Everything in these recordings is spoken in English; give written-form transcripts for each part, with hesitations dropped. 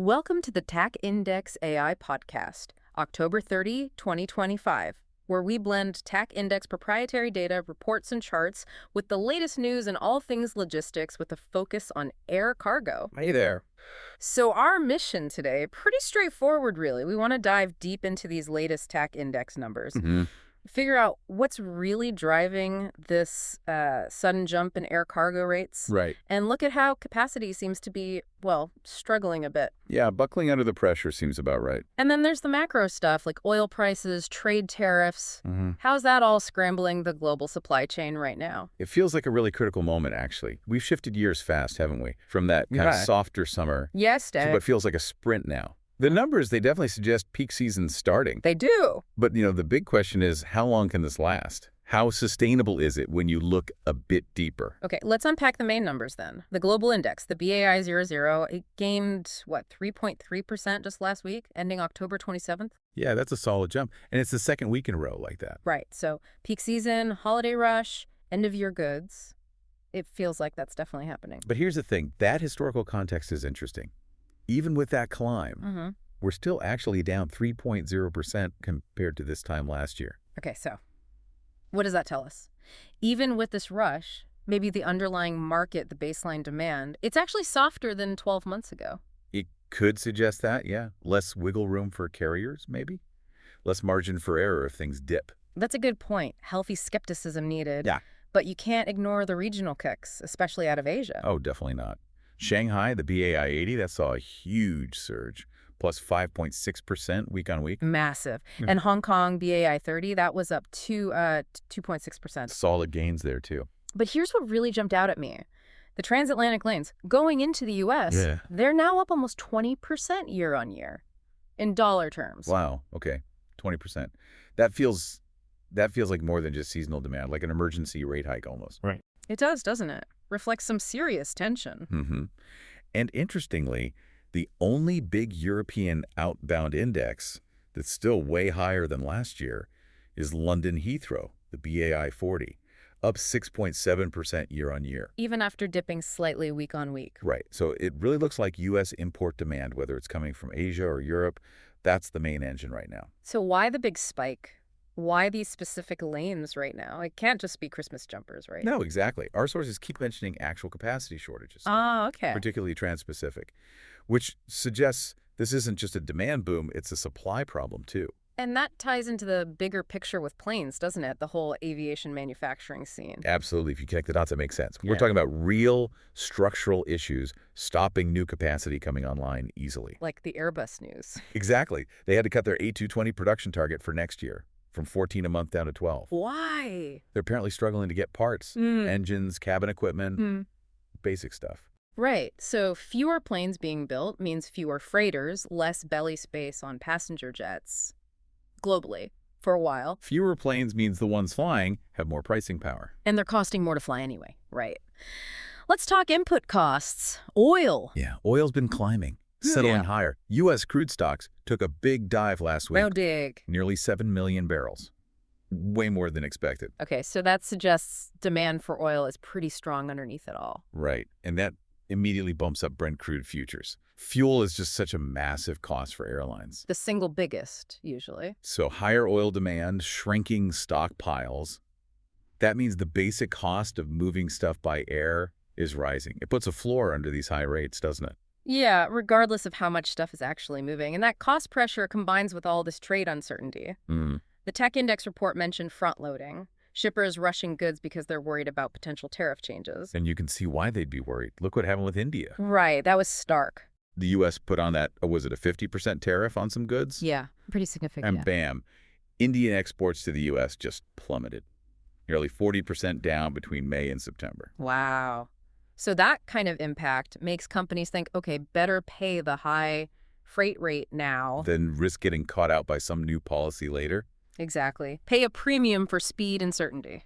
Welcome to the TAC Index AI podcast, October 30, 2025, where we blend TAC Index proprietary data, reports, and charts with the latest news and all things logistics with a focus on air cargo. Hey there. So our mission today, pretty straightforward, really. We want to dive deep into these latest TAC Index numbers. Figure out what's really driving this sudden jump in air cargo rates. Right. And look at how capacity seems to be, well, struggling a bit. Yeah, buckling under the pressure seems about right. And then there's the macro stuff like oil prices, trade tariffs. How's that all scrambling the global supply chain right now? It feels like a really critical moment, actually. We've shifted gears fast, haven't we? From that kind of softer summer Yes, to Dave. what feels like a sprint now. The numbers, they definitely suggest peak season starting. They do. But, the big question is, how long can this last? How sustainable is it when you look a bit deeper? Okay, let's unpack the main numbers then. The global index, the BAI00, it gained, 3.3% just last week, ending October 27th? Yeah, that's a solid jump. And it's the second week in a row like that. Right, so peak season, holiday rush, end-of-year goods. It feels like that's definitely happening. But here's the thing. That historical context is interesting. Even with that climb, we're still actually down 3.0% compared to this time last year. Okay, so what does that tell us? Even with this rush, maybe the underlying market, the baseline demand, it's actually softer than 12 months ago. It could suggest that, yeah. Less wiggle room for carriers, maybe? Less margin for error if things dip. That's a good point. Healthy skepticism needed. Yeah. But you can't ignore the regional kicks, especially out of Asia. Oh, definitely not. Shanghai, the BAI80, that saw a huge surge, plus 5.6% week on week. Massive. And Hong Kong, BAI30, that was up to 2.6%. Solid gains there, too. But here's what really jumped out at me. The transatlantic lanes, going into the U.S., they're now up almost 20% year on year in dollar terms. Wow, okay, 20%. That feels like more than just seasonal demand, like an emergency rate hike almost. Right. It does, doesn't it? Reflects some serious tension. And interestingly, the only big European outbound index that's still way higher than last year is London Heathrow, the BAI40, up 6.7% year on year. Even after dipping slightly week on week. Right. So it really looks like U.S. import demand, whether it's coming from Asia or Europe, that's the main engine right now. So why the big spike? Why these specific lanes right now? It can't just be Christmas jumpers, right? No, exactly. Our sources keep mentioning actual capacity shortages. Oh, okay. Particularly trans-Pacific, which suggests this isn't just a demand boom, it's a supply problem too. And that ties into the bigger picture with planes, doesn't it? The whole aviation manufacturing scene. Absolutely. If you connect the dots, that makes sense. We're talking about real structural issues stopping new capacity coming online easily. Like the Airbus news. Exactly. They had to cut their A220 production target for next year from 14 a month down to 12. Why? They're apparently struggling to get parts, engines, cabin equipment, basic stuff. Right. So fewer planes being built means fewer freighters, less belly space on passenger jets globally for a while. Fewer planes means the ones flying have more pricing power. And they're costing more to fly anyway. Right. Let's talk input costs. Oil. Yeah, oil's been climbing. Settling higher. U.S. crude stocks took a big dive last week. How big? Nearly 7 million barrels. Way more than expected. Okay, so that suggests demand for oil is pretty strong underneath it all. Right, and that immediately bumps up Brent crude futures. Fuel is just such a massive cost for airlines. The single biggest, usually. So higher oil demand, shrinking stockpiles. That means the basic cost of moving stuff by air is rising. It puts a floor under these high rates, doesn't it? Yeah, regardless of how much stuff is actually moving. And that cost pressure combines with all this trade uncertainty. The Tech Index report mentioned front-loading, shippers rushing goods because they're worried about potential tariff changes. And you can see why they'd be worried. Look what happened with India. Right, that was stark. The U.S. put on that, was it a 50% tariff on some goods? Yeah, pretty significant. And bam, Indian exports to the U.S. just plummeted. Nearly 40% down between May and September. Wow. So that kind of impact makes companies think, okay, better pay the high freight rate now. Then risk getting caught out by some new policy later. Exactly. Pay a premium for speed and certainty.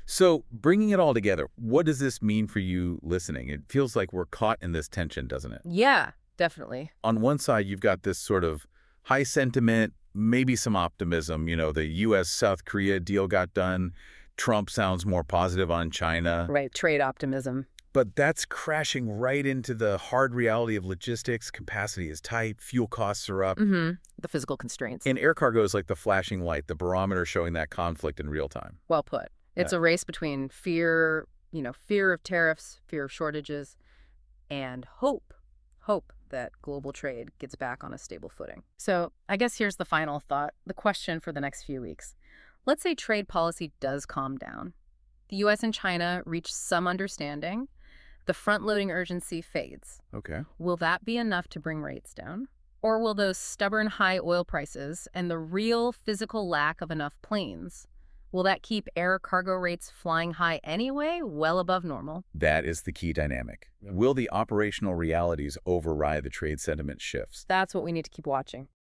So bringing it all together, what does this mean for you listening? It feels like we're caught in this tension, doesn't it? Yeah, definitely. On one side, you've got this sort of high sentiment, maybe some optimism. The U.S.-South Korea deal got done. Trump sounds more positive on China. Right, trade optimism. But that's crashing right into the hard reality of logistics. Capacity is tight, fuel costs are up. The physical constraints. And air cargo is like the flashing light, the barometer showing that conflict in real time. Well put. It's a race between fear, fear of tariffs, fear of shortages, and hope that global trade gets back on a stable footing. So I guess here's the final thought, the question for the next few weeks. Let's say trade policy does calm down. The U.S. and China reach some understanding. The front-loading urgency fades. Okay. Will that be enough to bring rates down? Or will those stubborn high oil prices and the real physical lack of enough planes, will that keep air cargo rates flying high anyway, well above normal? That is the key dynamic. Will the operational realities override the trade sentiment shifts? That's what we need to keep watching.